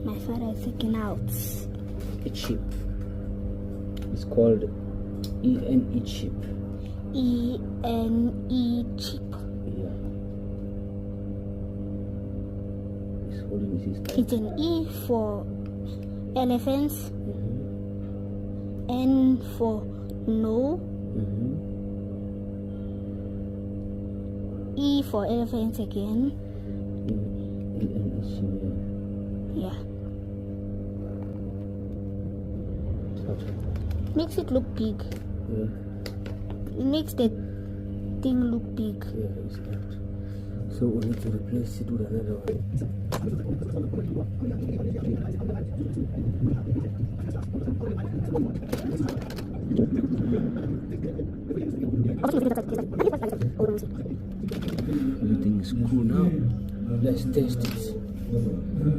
My father is taking out a chip. It's called ENE chip. ENE chip. Yeah. He's holding his hand. It's an E for elephants, Mm-hmm. N for no, Mm-hmm. E for elephants again. ENE chip. Yeah. Okay. Makes it look big. Yeah. It makes the thing look big. Yeah, it's that. So we need to replace it with another one. Everything is cool now. Let's test it.